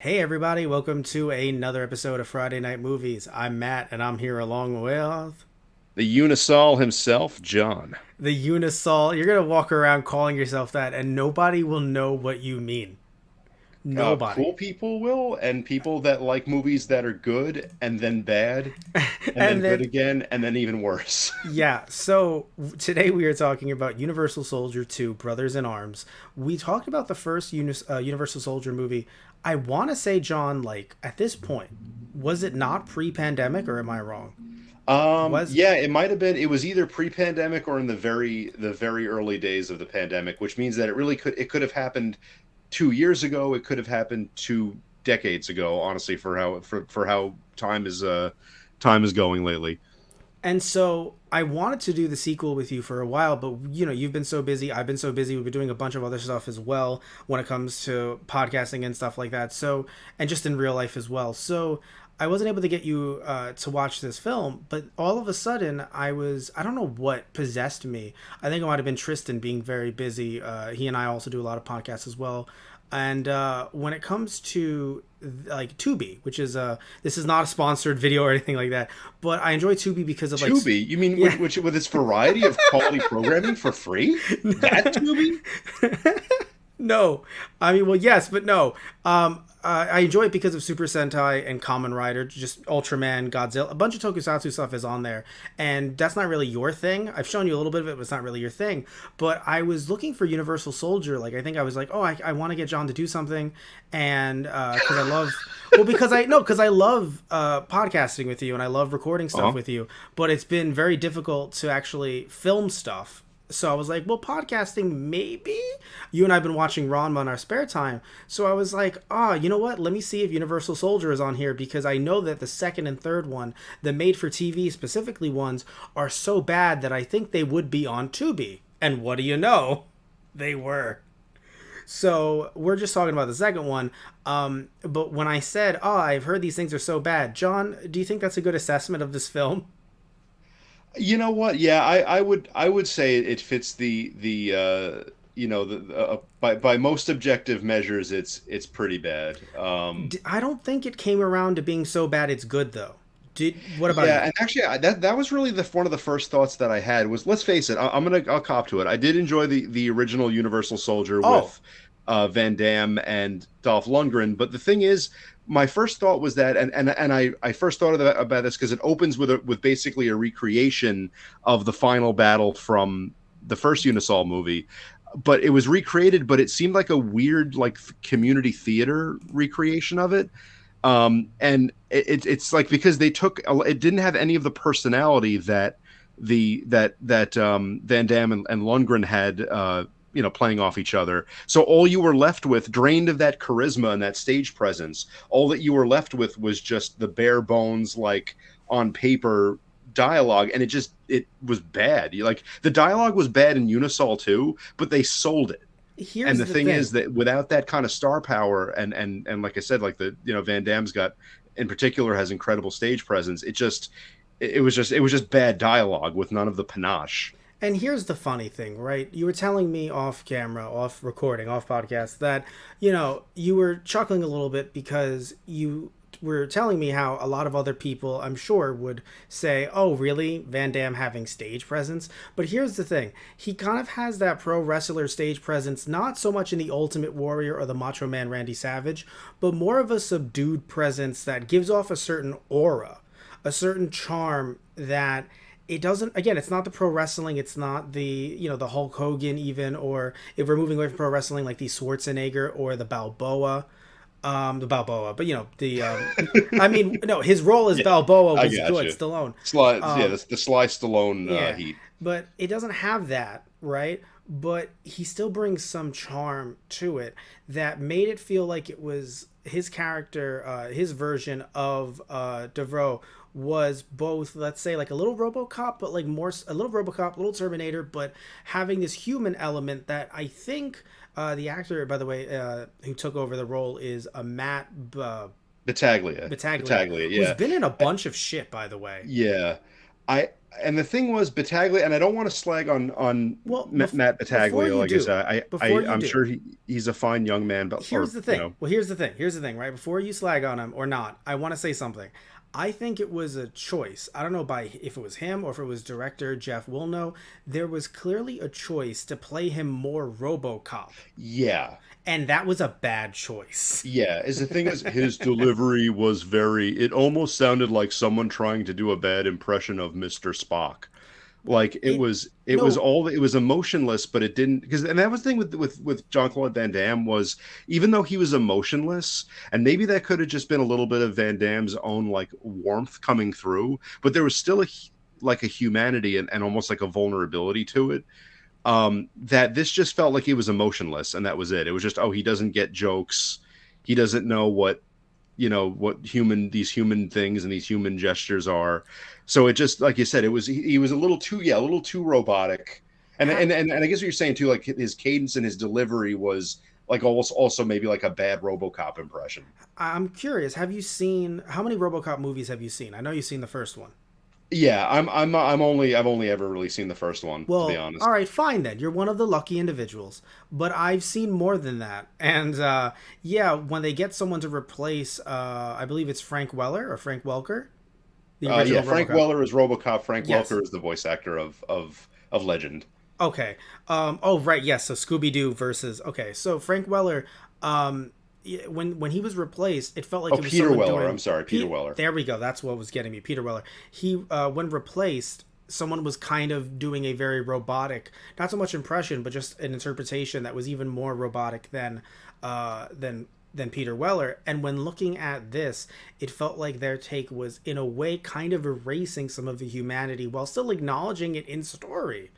Hey everybody, welcome to another episode of Friday Night Movies. I'm Matt and I'm here along with The Unisol himself, John. the Unisol. You're gonna walk around calling yourself that and nobody will know what you mean. Nobody. Cool people will, and people that like movies that are good and then bad and then And good then, again and then even worse. yeah, so today we are talking about Universal Soldier 2 Brothers in Arms. We talked about the first Universal Soldier movie. I want to say, John, like at this point, was it not pre pandemic or am I wrong? Was Yeah, it might have been. It was either pre-pandemic or in the very early days of the pandemic, which means that it could have happened 2 years ago. It could have happened 2 decades ago. Honestly, for how time is going lately. And so I wanted to do the sequel with you for a while, but you've been so busy. I've been so busy. We've been doing a bunch of other stuff as well when it comes to podcasting and stuff like that. So, and just in real life as well. So I wasn't able to get you to watch this film, but all of a sudden I don't know what possessed me. I think it might have been Tristan being very busy. He and I also do a lot of podcasts as well. And when it comes to like Tubi, which is this is not a sponsored video or anything like that, but I enjoy Tubi because of like Tubi, you mean yeah. which with its variety of quality programming for free? That Tubi? No, I mean, well, yes, but no. I enjoy it because of Super Sentai and Kamen Rider, just Ultraman, Godzilla. A bunch of Tokusatsu stuff is on there, and that's not really your thing. I've shown you a little bit of it, but it's not really your thing. But I was looking for Universal Soldier. Like, I think I was like, oh, I want to get John to do something, and because I love, well, because I love podcasting with you, and I love recording stuff Uh-huh. with you. But it's been very difficult to actually film stuff, so I was like, well, podcasting, maybe? You and I have been watching Ranma in our spare time. So I was like, you know what? Let me see if Universal Soldier is on here because I know that the second and third one, the made for TV specifically ones, are so bad that I think they would be on Tubi. And what do you know? They were. So we're just talking about the second one. But when I said, I've heard these things are so bad, John, do you think that's a good assessment of this film? You know what? Yeah, I would say it fits by most objective measures, it's pretty bad. I don't think it came around to being so bad it's good, though. What about Yeah, you? and actually, that was really the one of the first thoughts that I had was, let's face it, I'll cop to it. I did enjoy the original Universal Soldier Oh, with Van Damme and Dolph Lundgren, but the thing is, my first thought was that, and I first thought about this because it opens with basically a recreation of the final battle from the first Unisol movie, but it was recreated, but it seemed like a weird like community theater recreation of it. And it's like because it didn't have any of the personality that Van Damme and Lundgren had, playing off each other. So all you were left with, drained of that charisma and that stage presence, all that you were left with was just the bare bones, like on paper dialogue, and it was bad. Like the dialogue was bad in Unisol too, but they sold it. And here's the the thing is thing. that without that kind of star power, and like I said, like Van Damme's got in particular has incredible stage presence. It was just bad dialogue with none of the panache. And here's the funny thing, right? You were telling me off camera, off recording, off podcast that, you were chuckling a little bit because you were telling me how a lot of other people, I'm sure, would say, oh, really? Van Damme having stage presence? But here's the thing. He kind of has that pro wrestler stage presence, not so much in the Ultimate Warrior or the Macho Man Randy Savage, but more of a subdued presence that gives off a certain aura, a certain charm that it doesn't, again, it's not the pro wrestling, it's not the the Hulk Hogan, even, or if we're moving away from pro wrestling, like the Schwarzenegger or the Balboa, but the I mean, no, his role as Yeah, Balboa I was got good, you. Stallone. Yeah, the Sly Stallone Yeah, heat. but it doesn't have that, right? But he still brings some charm to it that made it feel like it was his character, his version of Devereaux was both, let's say, like a little RoboCop, but like more a little RoboCop, a little Terminator, but having this human element that I think the actor, by the way, who took over the role is a Matt Battaglia, Battaglia, Battaglia. who's Yeah, been in a bunch of shit, by the way. yeah. I and the thing was Battaglia, and I don't want to slag on Well, Matt before Battaglia. you Like I do, said, before you I'm do, sure he's a fine young man, but here's or the you thing. know, Well, here's the thing. Here's the thing, right? Before you slag on him or not, I want to say something. I think it was a choice. I don't know by if it was him or if it was director Jeff Wilno. There was clearly a choice to play him more RoboCop, yeah. and that was a bad choice. Yeah, is the thing is his delivery was very, it almost sounded like someone trying to do a bad impression of Mr. Spock. Like It it was no, all, it was emotionless, but it didn't, because, and that was the thing with Jean-Claude Van Damme was, even though he was emotionless, and maybe that could have just been a little bit of Van Damme's own like warmth coming through, but there was still like a humanity and almost like a vulnerability to it, that this just felt like he was emotionless, and that was it. It was just, oh, he doesn't get jokes, he doesn't know what, you know, what these human things and these human gestures are. So it just, like you said, it was, he was a little too, yeah, a little too robotic. And ha- I guess what you're saying too, like his cadence and his delivery was like almost also maybe like a bad RoboCop impression. I'm curious. Have you seen how many RoboCop movies have you seen? I know you've seen the first one. Yeah, I've only ever really seen the first one, to be Well, honest. all right, fine then. You're one of the lucky individuals. But I've seen more than that. And yeah, when they get someone to replace, I believe it's Frank Weller or Frank Welker, the Yeah, original Frank RoboCop. Weller is RoboCop. Frank Yes. Welker is the voice actor of Legend. Okay. Oh, right. Yes. So Scooby Doo versus. Okay. So Frank Weller. When he was replaced, it felt like Oh, it was Peter someone Weller. doing. I'm sorry, Peter Weller. There we go. That's what was getting me. Peter Weller. He when replaced, someone was kind of doing a very robotic, not so much impression, but just an interpretation that was even more robotic than Peter Weller. And when looking at this, it felt like their take was in a way kind of erasing some of the humanity while still acknowledging it in story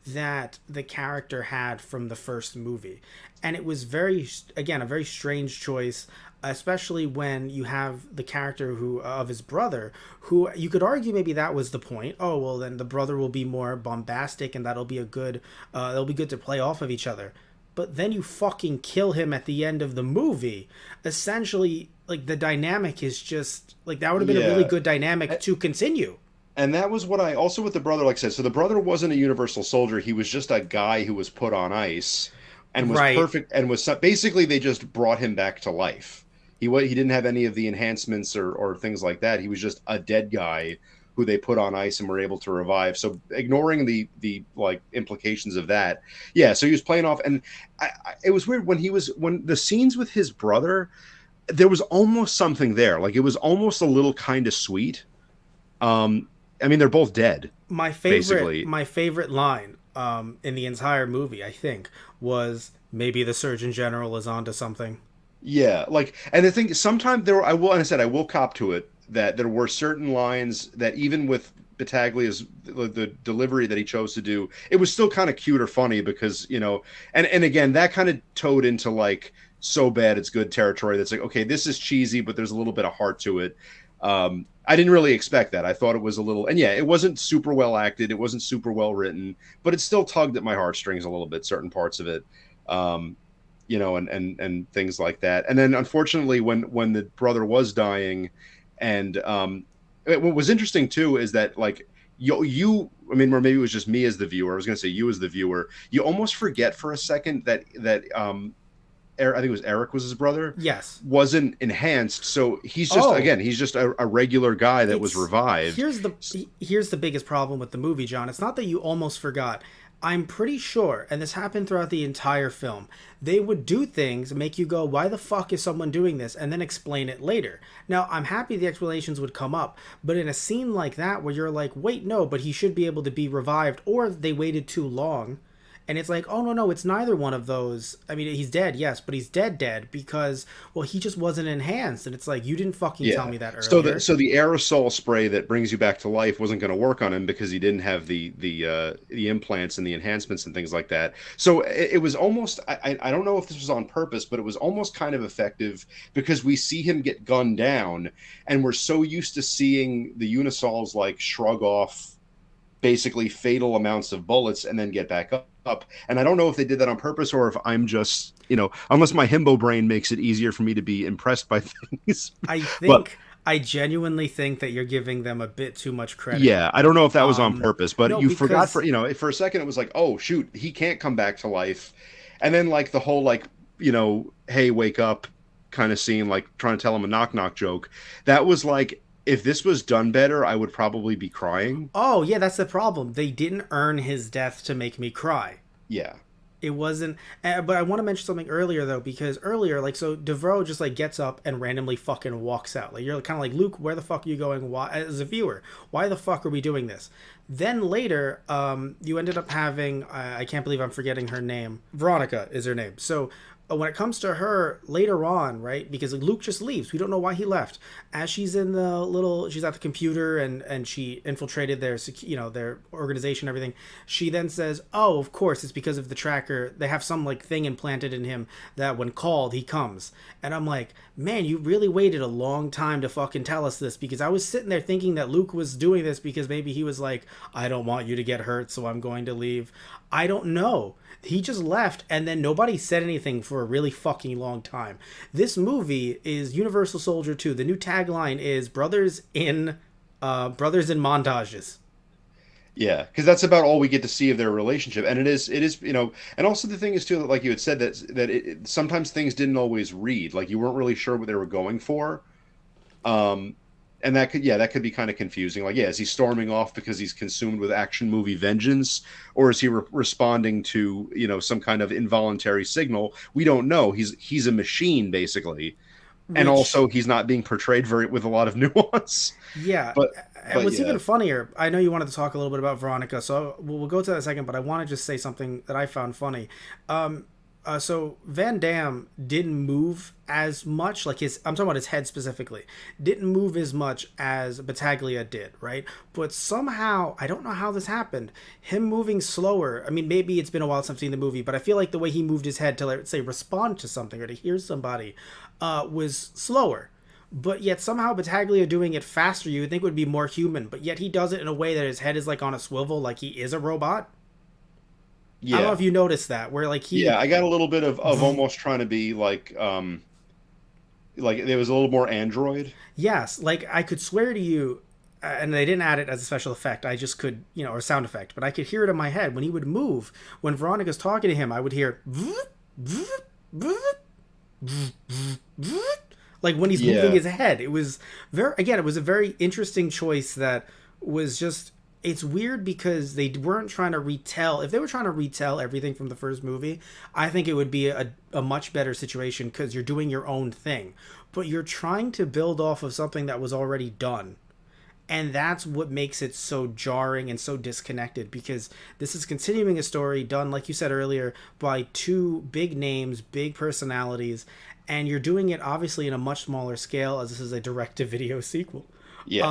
that the character had from the first movie. And it was very, again, a very strange choice, especially when you have the character who of his brother, who you could argue maybe that was the point. Oh well, then the brother will be more bombastic, and that'll be good to play off of each other. But then you fucking kill him at the end of the movie. Essentially, like the dynamic is just like that would have been a really Yeah. good dynamic to continue. And that was what I also with the brother, like I said, so the brother wasn't a universal soldier. He was just a guy who was put on ice and was Right. perfect and was basically they just brought him back to life. He didn't have any of the enhancements or things like that. He was just a dead guy who they put on ice and were able to revive. So ignoring the like implications of that, yeah. So he was playing off, and it was weird when the scenes with his brother, there was almost something there. Like it was almost a little kind of sweet. I mean, they're both dead, basically. My favorite line in the entire movie, I think, was maybe the Surgeon General is onto something. Yeah, like, and the thing, sometimes there, I will, and I said I will cop to it that there were certain lines that even with Battaglia's the delivery that he chose to do, it was still kind of cute or funny because and again that kind of towed into like so bad it's good territory. That's like, okay, this is cheesy, but there's a little bit of heart to it. I didn't really expect that. I thought it was a little, and yeah, it wasn't super well acted. It wasn't super well written, but it still tugged at my heartstrings a little bit, certain parts of it. Um, and things like that. And then unfortunately, when the brother was dying, and what was interesting too is that like I mean, or maybe it was just me as the viewer. I was going to say you as the viewer, you almost forget for a second that I think it was Eric was his brother, Yes. wasn't enhanced. So he's just Oh, again, he's just a regular guy that was it's revived. here's the biggest problem with the movie, John. It's not that you almost forgot. I'm pretty sure, and this happened throughout the entire film, they would do things, make you go, why the fuck is someone doing this? And then explain it later. Now, I'm happy the explanations would come up, but in a scene like that where you're like, wait, no, but he should be able to be revived, or they waited too long, and it's like, oh no, no, it's neither one of those. I mean, he's dead, yes, but he's dead because, well, he just wasn't enhanced, and it's like, you didn't fucking tell Yeah. me that So earlier. the aerosol spray that brings you back to life wasn't going to work on him because he didn't have the implants and the enhancements and things like that. So it was almost, I don't know if this was on purpose, but it was almost kind of effective because we see him get gunned down, and we're so used to seeing the Unisols like shrug off basically fatal amounts of bullets and then get back up. And I don't know if they did that on purpose or if I'm just, unless my himbo brain makes it easier for me to be impressed by things. I But think I genuinely think that you're giving them a bit too much credit. Yeah, I don't know if that was on purpose, but No, you forgot because for for a second it was like, oh shoot, he can't come back to life, and then like the whole like hey, wake up kind of scene, like trying to tell him a knock knock joke. That was like, if this was done better, I would probably be crying. oh yeah, that's the problem. They didn't earn his death to make me cry. Yeah, It wasn't, but I want to mention something earlier though, because earlier, like, so Devereaux just like gets up and randomly fucking walks out. Like, you're kind of like, Luke, where the fuck are you going? Why, as a viewer, why the fuck are we doing this? Then later, you ended up having, I can't believe I'm forgetting her name. Veronica is her name. So when it comes to her later on, right? Because like, Luke just leaves. We don't know why he left. As she's in the little, she's at the computer and she infiltrated their, their organization, and everything. She then says, "Oh, of course, it's because of the tracker. They have some like thing implanted in him that when called, he comes." And I'm like, man, you really waited a long time to fucking tell us this, because I was sitting there thinking that Luke was doing this because maybe he was like, I don't want you to get hurt, so I'm going to leave. I don't know. He just left, and then nobody said anything for a really fucking long time. This movie is Universal Soldier 2. The new tagline is brothers in montages. yeah, because that's about all we get to see of their relationship, and it is and also the thing is too that, like you had said, sometimes things didn't always read, like you weren't really sure what they were going for. Um, and that could be kind of confusing. Like, yeah, is he storming off because he's consumed with action movie vengeance, or is he responding to some kind of involuntary signal? We don't know. He's a machine basically, and Which, also he's not being portrayed very with a lot of nuance. yeah. But And what's yeah, even funnier, I know you wanted to talk a little bit about Veronica, so we'll go to that in a second, but I want to just say something that I found funny. So Van Damme didn't move as much, like I'm talking about his head specifically, didn't move as much as Battaglia did, right? But somehow, I don't know how this happened, him moving slower. I mean, maybe it's been a while since I've seen the movie, but I feel like the way he moved his head to, let's say, respond to something or to hear somebody was slower. But yet somehow Battaglia doing it faster, you would think would be more human, but yet he does it in a way that his head is like on a swivel, like he is a robot. I don't know yeah, if you noticed that, where like he, yeah. I got a little bit of almost trying to be like there was a little more android. yes, like I could swear to you, and they didn't add it as a special effect. I just could, or sound effect, but I could hear it in my head when he would move. When Veronica's talking to him, I would hear, like when he's moving Yeah. his head. It was again, it was a very interesting choice that was just. It's weird because they weren't trying to retell. If they were trying to retell everything from the first movie, I think it would be a much better situation because you're doing your own thing. But you're trying to build off of something that was already done. And that's what makes it so jarring and so disconnected, because this is continuing a story done, like you said earlier, by two big names, big personalities, and you're doing it obviously in a much smaller scale, as this is a direct to video sequel. Yeah.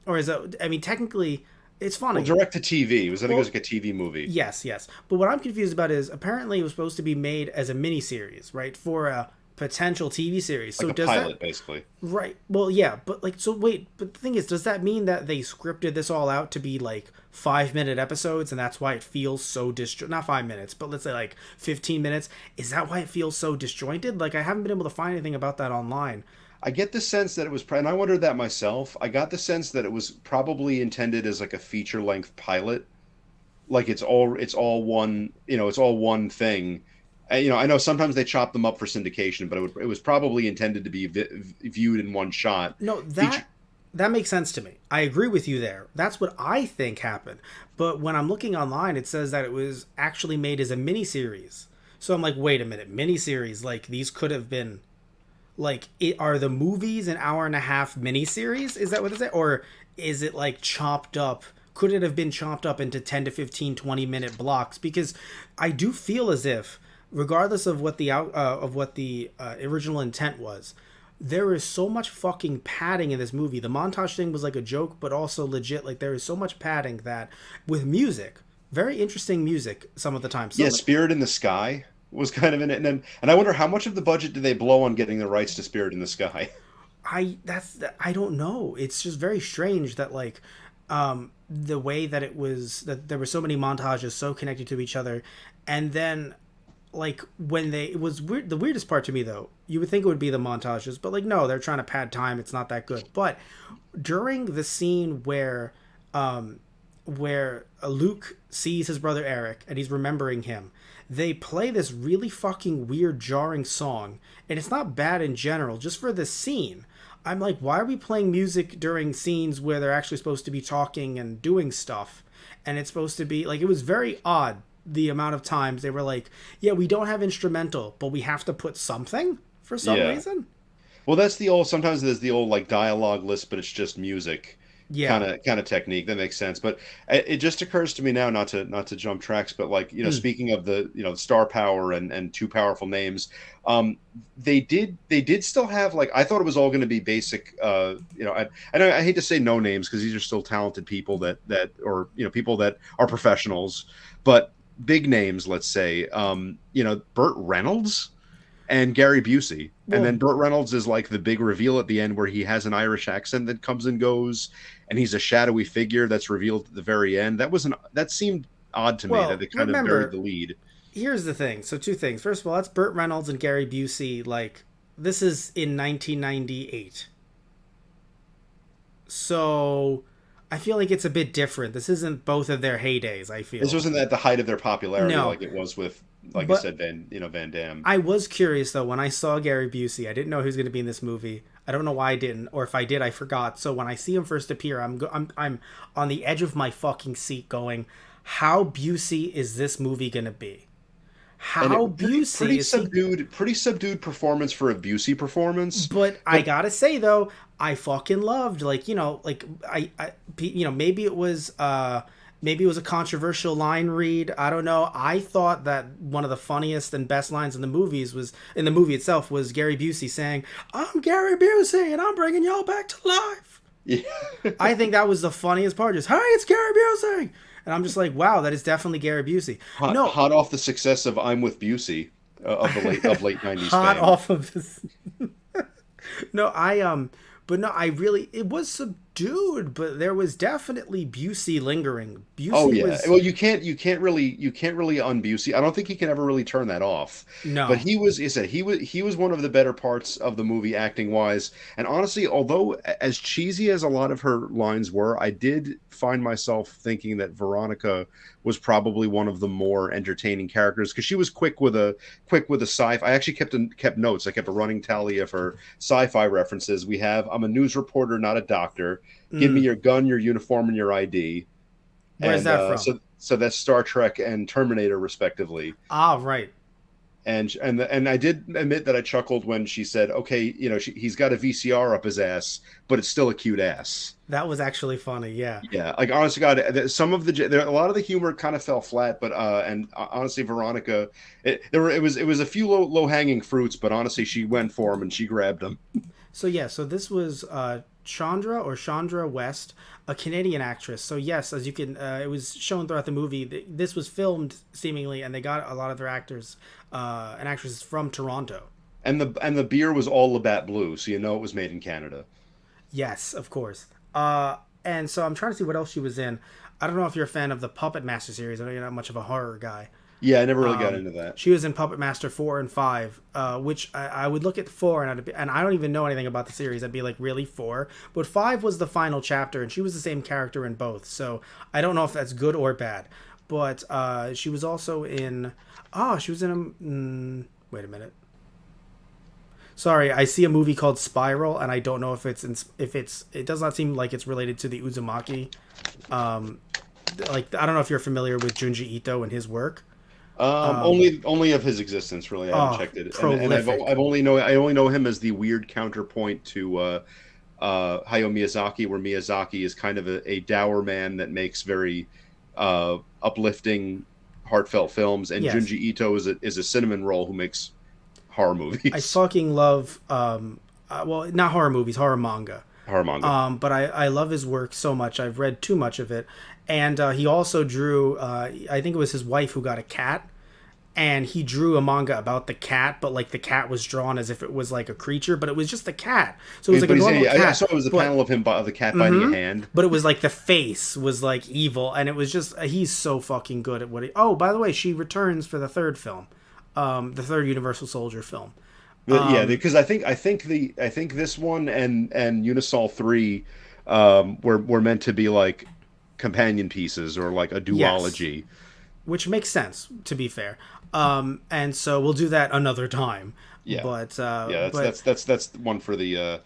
Or is it, I mean, technically, it's Well, funny. direct to TV. I think it Well, was like a TV movie, yes, yes. But what I'm confused about is apparently it was supposed to be made as a miniseries, right? For a potential TV series. like So a does that pilot, basically. right? Well, yeah, but like, so wait, but the thing is, does that mean that they scripted this all out to be like 5 minute episodes, and that's why it feels so not 5 minutes, but let's say like 15 minutes? Is that why it feels so disjointed? Like, I haven't been able to find anything about that online. I get the sense that it was, and I wondered that myself. I got the sense that it was probably intended as like a feature length pilot, like it's all one, it's all one thing. And, I know sometimes they chop them up for syndication, but it was probably intended to be viewed in one shot. No, Feature, that makes sense to me. I agree with you there. That's what I think happened. But when I'm looking online, it says that it was actually made as a miniseries. So I'm like, wait a minute, miniseries? Like, these could have been like, are the movies an hour and a half miniseries? Is that what it is? Or is it like chopped up? Could it have been chopped up into 10 to 15, 20 minute blocks? Because I do feel as if, regardless of what the original intent was, there is so much fucking padding in this movie. The montage thing was like a joke, but also legit. Like, there is so much padding that, with music, very interesting music some of the time. yeah, Spirit in the Sky was kind of in it, and I wonder how much of the budget did they blow on getting the rights to Spirit in the Sky. I don't know. It's just very strange that like the way that it was, that there were so many montages so connected to each other, and then like when they it was weird. The weirdest part to me though, you would think it would be the montages, but like no, they're trying to pad time. It's not that good. But during the scene where Luke sees his brother Eric and he's remembering him, they play this really fucking weird, jarring song, and it's not bad in general. Just for this scene, I'm like, why are we playing music during scenes where they're actually supposed to be talking and doing stuff? And it's supposed to be like, it was very odd the amount of times they were like, yeah, we don't have instrumental, but we have to put something for some Yeah. reason. Well, that's the old. Sometimes there's the old like dialogue list, but it's just music, Yeah. kind of technique. That makes sense. But it just occurs to me now, not to jump tracks, but like Mm. speaking of the star power and two powerful names, they did still have like I thought it was all going to be basic. I hate to say no names because these are still talented people that or people that are professionals, but big names, let's say, Burt Reynolds and Gary Busey. And then Well, Burt Reynolds is like the big reveal at the end where he has an Irish accent that comes and goes, and he's a shadowy figure that's revealed at the very end. That seemed odd to me that they kind of buried remember, the lead. here's the thing. So two things. First of all, that's Burt Reynolds and Gary Busey. Like, this is in 1998. So I feel like it's a bit different. This isn't both of their heydays, I This feel. wasn't at the height of their popularity No. like it was with, like I But said, Van Damme. I was curious though when I saw Gary Busey. I didn't know he was going to be in this movie. I don't know why I didn't, or if I did, I forgot. So when I see him first appear, I'm on the edge of my fucking seat, going, "How Busey is this movie going to be? And How it Busey is he?" pretty subdued performance for a Busey performance. But I But gotta say though, I fucking loved maybe it was a controversial line read. I don't know. I thought that one of the funniest and best lines in the movie itself was Gary Busey saying, "I'm Gary Busey and I'm bringing y'all back to life." yeah. I think that was the funniest part. Just, "Hey, it's Gary Busey," and I'm just like, "Wow, that is definitely Gary Busey." No, Hot off the success of "I'm with Busey" of the late '90s hot fame. off of this. No, but no, I really, it was subdued, but there was definitely Busey lingering. Oh Busey yeah. was, Well, you can't really un-Busey. I don't think he can ever really turn that off. But no. he was one of the better parts of the movie acting wise. And honestly, although as cheesy as a lot of her lines were, I did find myself thinking that Veronica was probably one of the more entertaining characters because she was quick with a sci-fi. I actually kept notes. I kept a running tally of her sci-fi references. We have I'm a news reporter, not a doctor. Give me Mm, your gun, your uniform, and your ID. where's And that from? so that's Star Trek and Terminator, respectively. Ah, right. And I did admit that I chuckled when she said, "Okay, he's got a VCR up his ass, but it's still a cute ass." That was actually funny. Yeah. Yeah, like honestly, God, some of a lot of the humor kind of fell flat, but honestly, Veronica, it was a few low hanging fruits, but honestly, she went for him and she grabbed them. So yeah, so this was Chandra West, a Canadian actress. So yes, as you can, it was shown throughout the movie. This was filmed seemingly, and they got a lot of their actors and actresses from Toronto. And the beer was all Labatt Blue, so it was made in Canada. Yes, of course. And so I'm trying to see what else she was in. I don't know if you're a fan of the Puppet Master series. I know you're not much of a horror guy. Yeah, I never really got into that. She was in Puppet Master 4 and 5, which I would look at 4 and I don't even know anything about the series. I'd be like, really, 4? But 5 was the final chapter, and she was the same character in both. So I don't know if that's good or bad. But she was also in. Oh, she was in a. Wait a minute. Sorry, I see a movie called Spiral, and I don't know if it does not seem like it's related to the Uzumaki. Um, like I don't know if you're familiar with Junji Ito and his work. Only of his existence, really. I haven't checked it, and Prolific. I only know him as the weird counterpoint to Hayao Miyazaki, where Miyazaki is kind of a dour man that makes very uplifting, heartfelt films, and Yes, Junji Ito is a cinnamon roll who makes horror I movies, fucking love. Well, not horror movies, horror manga. horror manga. But I love his work so much. I've read too much of it, and he also drew. I think it was his wife who got a cat, and he drew a manga about the cat, but like the cat was drawn as if it was like a creature, but it was just the cat. So it was like a normal cat. I saw it was a panel of him, the cat biting a hand. But it was like the face was like evil, and it was just he's so fucking good at what he. Oh, by the way, she returns for the third film. the third Universal Soldier film. Yeah, because I think this one and Unisol 3 were meant to be like companion pieces or like a Yes, duology. which makes sense to be fair. And so we'll do that another time. Yeah. Yeah, But that's one for the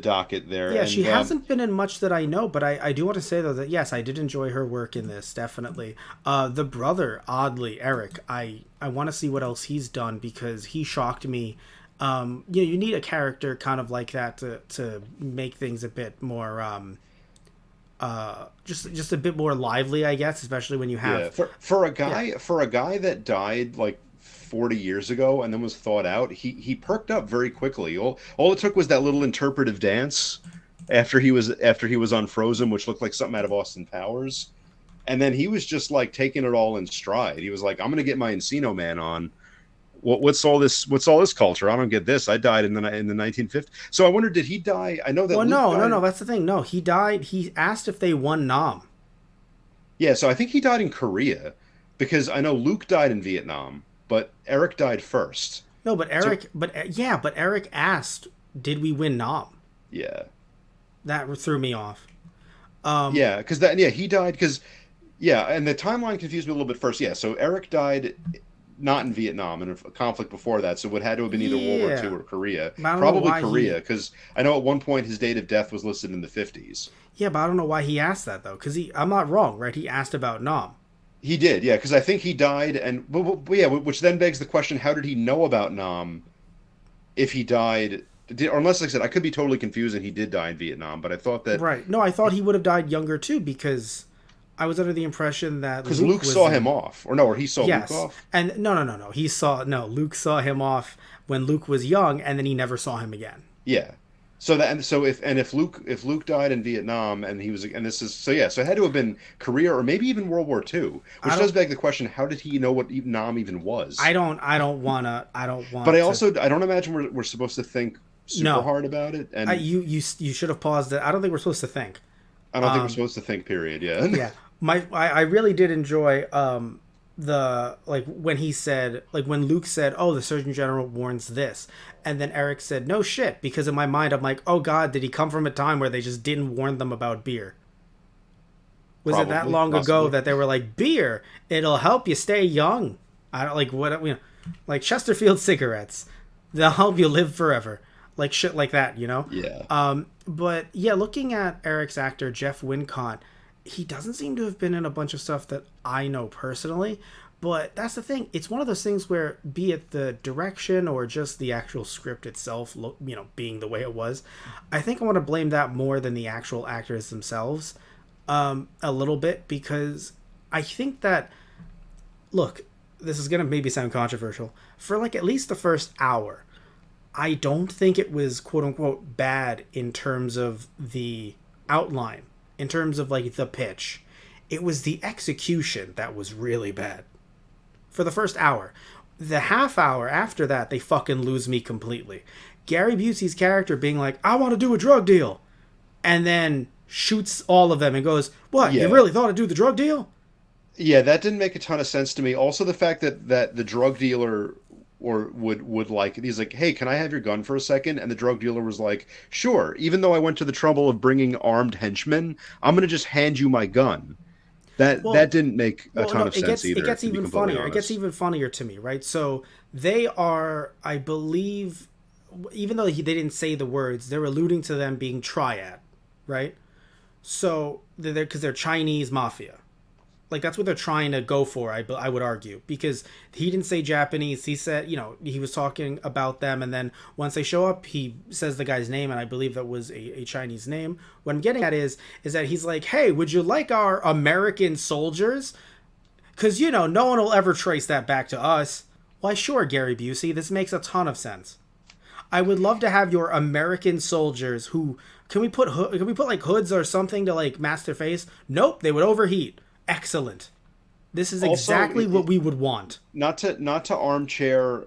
docket there. yeah, she And hasn't been in much that I know, but I do want to say though that yes, I did enjoy her work in this, definitely. The brother, oddly, Eric, I want to see what else he's done because he shocked me. You need a character kind of like that to make things a bit more just a bit more lively, I guess, especially when you yeah, have yeah. for a guy that died like 40 years ago and then was thawed out, he perked up very quickly. All it took was that little interpretive dance after he was unfrozen, which looked like something out of Austin Powers. And then he was just like taking it all in stride. He was like, "I'm gonna get my Encino Man on. What's all this? What's all this culture? I don't get this. I died in the 1950s." So I wonder, did he die? I know that Well, Luke no, died. that's the thing. No, he died. He asked if they won Nam. Yeah, so I think he died in Korea because I know Luke died in Vietnam, but Eric died first. No, but So But Eric asked, "Did we win Nam?" yeah, That threw me off. yeah, because that yeah he died because yeah, and the timeline confused me a little bit first. Yeah, so Eric died not in Vietnam in a conflict before that, so it had to have been either World War II Yeah, or Korea. but I don't know Probably why Korea he. because I know at one point his date of death was listed in the 50s. Yeah, but I don't know why he asked that though, because I'm not wrong, right? He asked about Nam. He did, yeah, because I think he died, and yeah, which then begs the question: how did he know about Nam if he died? Or unless, like I said, I could be totally confused, and he did die in Vietnam. But I thought that Right. No, I thought he would have died younger too, because I was under the impression that because Luke Luke was saw him in. off, or no, or he saw Luke Yes, off. and no. He saw no. Luke saw him off when Luke was young, and then he never saw him again. Yeah. So that and so if Luke died in Vietnam and he was and this is so yeah so it had to have been Korea or maybe even World War II, I which does don't. beg the question: how did he know what Nam even was? I don't wanna. I don't But want to. I don't imagine we're supposed to think super No, hard about it, and you should have paused it. I don't think we're supposed to think. I don't think we're supposed to think. Period. Yeah. Yeah, I really did enjoy the like when he said like when Luke said, "Oh, the Surgeon General warns this," and then Eric said, "No shit," because in my mind I'm like, "Oh God, did he come from a time where they just didn't warn them about beer?" Was it that Probably, long ago possibly. that they were like, "Beer, it'll help you stay young"? I don't like what you know, like Chesterfield cigarettes, they'll help you live forever, like shit like that, you know. Yeah. But yeah, looking at Eric's actor Jeff Wincott, he doesn't seem to have been in a bunch of stuff that I know personally. But that's the thing; it's one of those things where, be it the direction or just the actual script itself, being the way it was, I think I want to blame that more than the actual actors themselves, a little bit because I think that look, this is gonna maybe sound controversial. For like at least the first hour, I don't think it was quote unquote bad in terms of the outline, in terms of like the pitch. It was the execution that was really bad for the first hour. The half hour after that, they fucking lose me completely. Gary Busey's character being like, I want to do a drug deal, and then shoots all of them and goes, What, you Yeah. really thought I'd do the drug deal? Yeah, that didn't make a ton of sense to me. Also, the fact that the drug dealer or would like he's like, "Hey, can I have your gun for a second?" And the drug dealer was like, "Sure." Even though I went to the trouble of bringing armed henchmen, I'm gonna just hand you my gun. That Well, didn't make a ton no, of sense it either, gets to be even completely funnier. It gets honest. even funnier to me, right? So they are, I believe, even though they didn't say the words, they're alluding to them being triad, right? So they're because they're Chinese mafia. Like that's what they're trying to go for. I would argue because he didn't say Japanese. He said he was talking about them, and then once they show up, he says the guy's name, and I believe that was a Chinese name. What I'm getting at is that he's like, hey, would you like our American soldiers? Because no one will ever trace that back to us. Why, sure, Gary Busey. This makes a ton of sense. I would love to have your American soldiers who can we put like hoods or something to like mask their face? Nope, they would overheat. Excellent. This is Also, exactly what we would want. not to armchair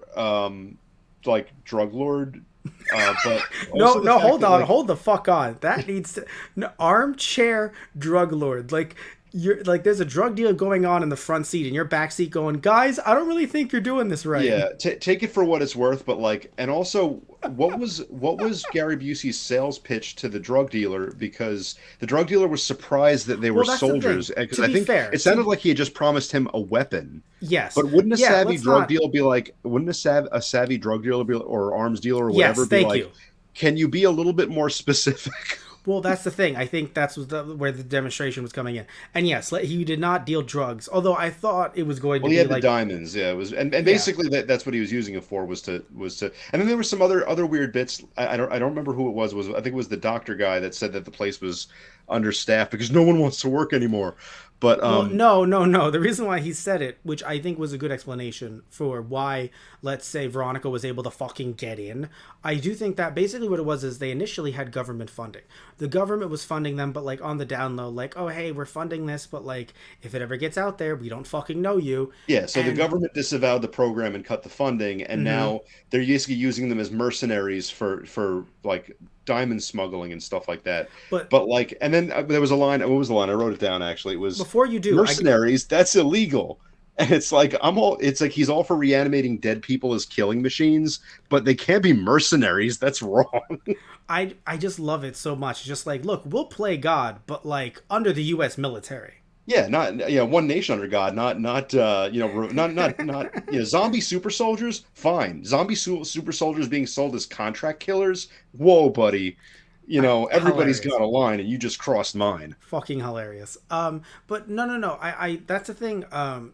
like drug lord, but No, also the no, fact hold that on, like hold the fuck on. That needs to no, armchair drug lord. Like You're like, there's a drug deal going on in the front seat, and your back seat going, guys, I don't really think you're doing this right. Yeah, take it for what it's worth, but like, and also, what was Gary Busey's sales pitch to the drug dealer? Because the drug dealer was surprised that they were Well, that's the thing. soldiers, because To I be think fair, it sounded like he had just promised him a weapon. yes, But wouldn't a yeah, savvy let's drug not. dealer be like, wouldn't a savvy drug dealer be, or arms dealer or Yes, whatever be thank like, you. can you be a little bit more specific? Well, that's the thing. I think that's where the demonstration was coming in. And yes, he did not deal drugs. Although I thought it was going to Well, he be had the like, diamonds, yeah. It was, and yeah. basically that's what he was using it for was to. And then there were some other weird bits. I don't remember who it was. I think it was the doctor guy that said that the place was understaffed because no one wants to work anymore. But Well, no, no, no. The reason why he said it, which I think was a good explanation for why, let's say, Veronica was able to fucking get in, I do think that basically what it was is they initially had government funding. The government was funding them, but like on the down low, like, oh, hey, we're funding this, but like, if it ever gets out there, we don't fucking know you. yeah, so the And, government disavowed the program and cut the funding, and mm-hmm. now they're basically using them as mercenaries for like diamond smuggling and stuff like that. But But like, and then there was a line. What was the line? I wrote it down actually. It was before you do, mercenaries. That's illegal. And it's like I'm all. It's like he's all for reanimating dead people as killing machines, but they can't be mercenaries. That's wrong. I just love it so much. Just like, look, we'll play God, but like under the U.S. military. Yeah, not one nation under God, not zombie super soldiers. Fine, super soldiers being sold as contract killers. Whoa, buddy, everybody's Hilarious. got a line, and you just crossed mine. Fucking hilarious. But no. I that's the thing.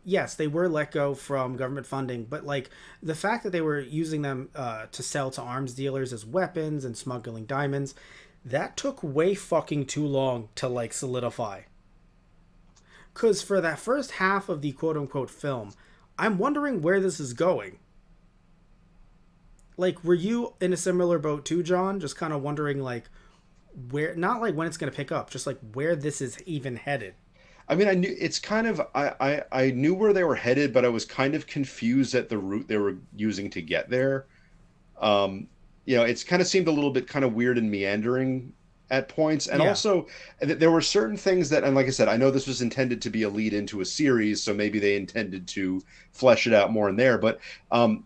Yes, they were let go from government funding, but like the fact that they were using them to sell to arms dealers as weapons and smuggling diamonds, that took way fucking too long to like solidify. Cause for that first half of the quote unquote film, I'm wondering where this is going. Like, were you in a similar boat too, John? Just kind of wondering like where, not like when it's gonna pick up, just like where this is even headed. I mean, I knew it's kind of I knew where they were headed, but I was kind of confused at the route they were using to get there. It's kind of seemed a little bit kind of weird and meandering at points, and Yeah. also there were certain things that, and like I said, I know this was intended to be a lead into a series, so maybe they intended to flesh it out more in there. But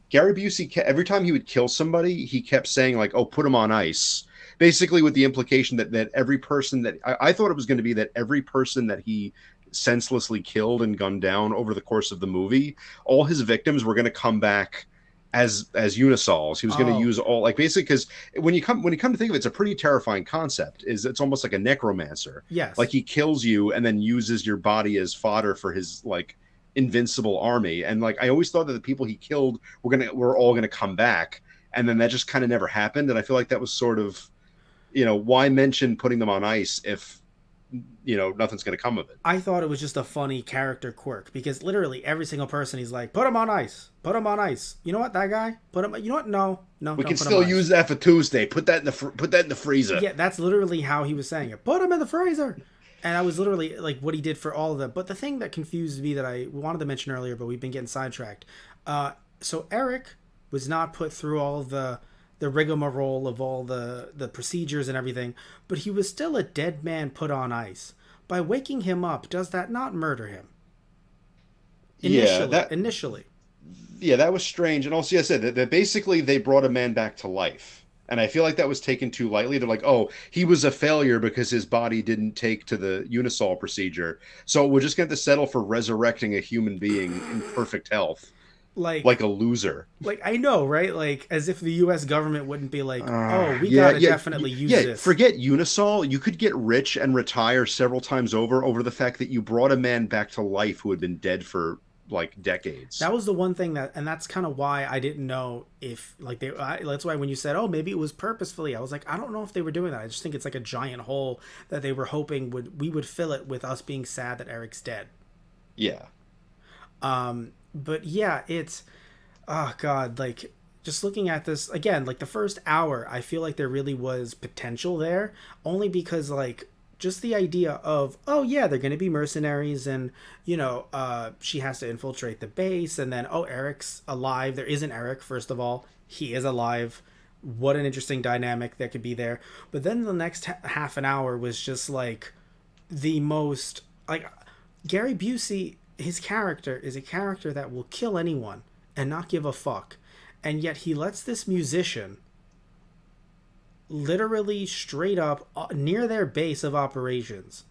Gary Busey, every time he would kill somebody, he kept saying like, "Oh, put him on ice." Basically, with the implication that every person that I thought it was going to be that every person that he senselessly killed and gunned down over the course of the movie, all his victims were going to come back as unisols. He was going to Oh, use all, like, basically, because when you come to think of it, it's a pretty terrifying concept. Is It's almost like a necromancer. Like yes. he kills you and then uses your body as fodder for his like invincible army. And like I always thought that the people he killed were all gonna come back, and then that just kind of never happened. And I feel like that was sort of, why mention putting them on ice if nothing's going to come of it. I thought it was just a funny character quirk because literally every single person he's like, put him on ice, put him on ice. You know what, that guy? Put him. You know what? No, no, We don't can put him on still ice. use that for Tuesday. Put that in the freezer. Yeah, that's literally how he was saying it. Put him in the freezer. And I was literally like what he did for all of them. But the thing that confused me that I wanted to mention earlier, but we've been getting sidetracked. So Eric was not put through all of the rigmarole of all the procedures and everything, but he was still a dead man put on ice. By waking him up, does that not murder him? Yeah, Initially, that initially. yeah, that was strange. And also, yeah, I said that basically they brought a man back to life. And I feel like that was taken too lightly. They're like, oh, he was a failure because his body didn't take to the Unisol procedure. So we're just going to settle for resurrecting a human being in perfect health, like Like a loser. like I know, right? Like as if the US government wouldn't be like, "Oh, we Yeah, got to yeah, definitely use yeah. this." Forget Unisol. You could get rich and retire several times over the fact that you brought a man back to life who had been dead for like decades. That was the one thing that, and that's kind of why I didn't know if like that's why when you said, "Oh, maybe it was purposefully," I was like, I don't know if they were doing that. I just think it's like a giant hole that they were hoping we would fill it with us being sad that Eric's dead. Yeah, But yeah, it's oh god, like just looking at this again, like the first hour, I feel like there really was potential there, only because like just the idea of oh yeah, they're going to be mercenaries, and she has to infiltrate the base, and then oh, Eric's alive. There isn't Eric, first of all. He is alive. What an interesting dynamic that could be there. But then the next half an hour was just like the most like Gary Busey, his character is a character that will kill anyone and not give a fuck. And yet he lets this musician literally straight up near their base of operations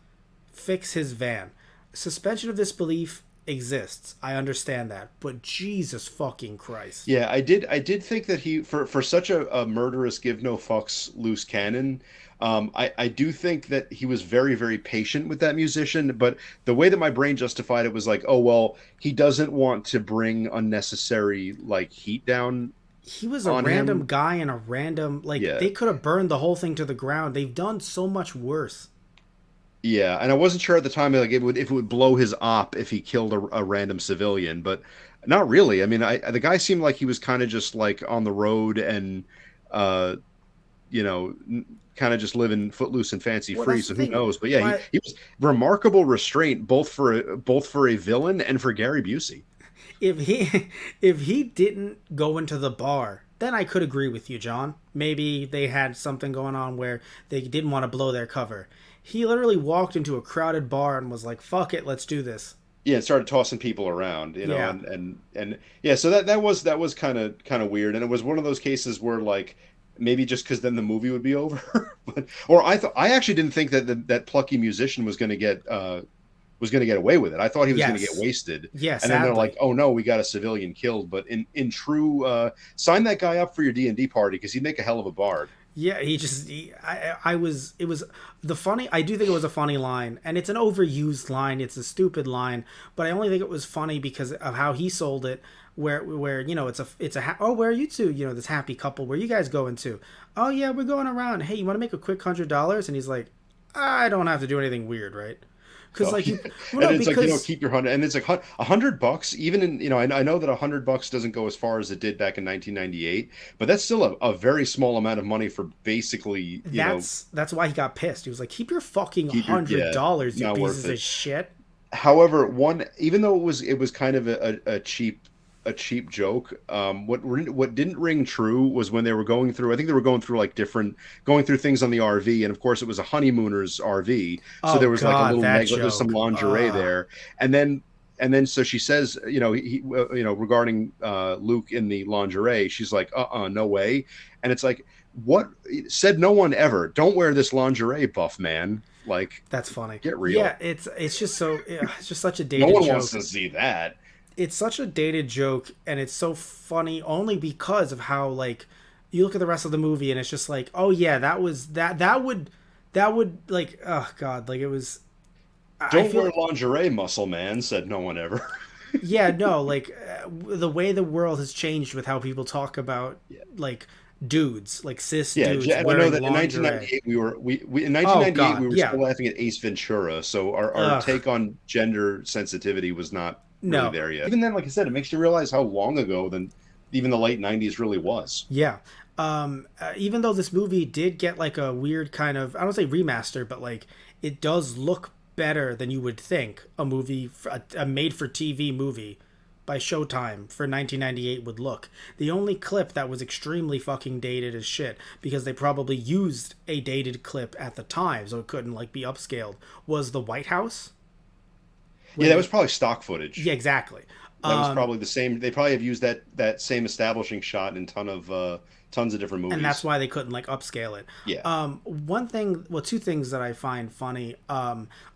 fix his van. Suspension of disbelief exists. I understand that, but Jesus fucking Christ. Yeah, I did think that he for such a murderous give no fucks loose cannon. I do think that he was very, very patient with that musician, but the way that my brain justified it was like, oh well, he doesn't want to bring unnecessary like heat down He was a on random him. guy and a random like Yeah. they could have burned the whole thing to the ground. They've done so much worse. Yeah, and I wasn't sure at the time like it would if it would blow his op if he killed a random civilian, but not really. I mean, the guy seemed like he was kind of just like on the road and uh kind of just living footloose and fancy Well, free. that's So the who thing. knows? But yeah, Why he was remarkable restraint both for a villain and for Gary Busey. if he if he didn't go into the bar, then I could agree with you, John. Maybe they had something going on where they didn't want to blow their cover. He literally walked into a crowded bar and was like, "Fuck it, let's do this." Yeah, and started tossing people around, Yeah, and yeah, so that was kind of weird, and it was one of those cases where like maybe just because then the movie would be over, but or I actually didn't think that that plucky musician was going to get away with it. I thought he was going to get yes, wasted, yeah. and then they're like, Sadly, oh no, we got a civilian killed. But in true, sign that guy up for your D&D party because he'd make a hell of a bard. yeah. I was. It was the funny. I do think it was a funny line, and it's an overused line. It's a stupid line, but I only think it was funny because of how he sold it. Where oh, where are you two, this happy couple, where you guys going to? Oh yeah, we're going around. Hey, you want to make a quick $100? And he's like, I don't have to do anything weird, right? Because Oh, like yeah. you, well, And no, it's like because keep your hundred, and it's like $100. Even in I know that $100 doesn't go as far as it did back in 1998, but that's still a very small amount of money for basically that's why he got pissed. He was like, keep your fucking keep your hundred yeah dollars, you not worth pieces it. of shit. However, one even though it was kind of a cheap joke. What didn't ring true was when they were going through. I think they were going through like different going through things on the RV, and of course it was a honeymooner's RV, so Oh there was like a god, little that there's some joke. lingerie there, and then so she says, regarding Luke in the lingerie, she's like, no way, and it's like, what said no one ever? Don't wear this lingerie, buff man. Like, That's funny. get real. Yeah, it's just so it's just such a No dated one wants joke. to see that. It's such a dated joke, and it's so funny only because of how like you look at the rest of the movie, and it's just like, oh yeah, that would like, oh god, like it was. I Don't feel wear lingerie, muscle man, said no one ever. yeah, no, like the way the world has changed with how people talk about Yeah. like dudes, like cis Yeah, dudes and I know wearing that in lingerie. 1998 we in Oh 1998 god, we were yeah. still laughing at Ace Ventura, so our Ugh, take on gender sensitivity was not really no. there yet. Even then, like I said, it makes you realize how long ago than even the late 90s really was. Yeah. Even though this movie did get like a weird kind of, I don't say remaster, but like it does look better than you would think a made for TV movie by Showtime for 1998 would look. The only clip that was extremely fucking dated as shit, because they probably used a dated clip at the time so it couldn't like be upscaled, was the White House Yeah, when that was they, probably stock footage. yeah, exactly. That was Um, probably the same. They probably have used that same establishing shot in tons of different and that's movies. why they couldn't like upscale it. Yeah. Two things that I find funny.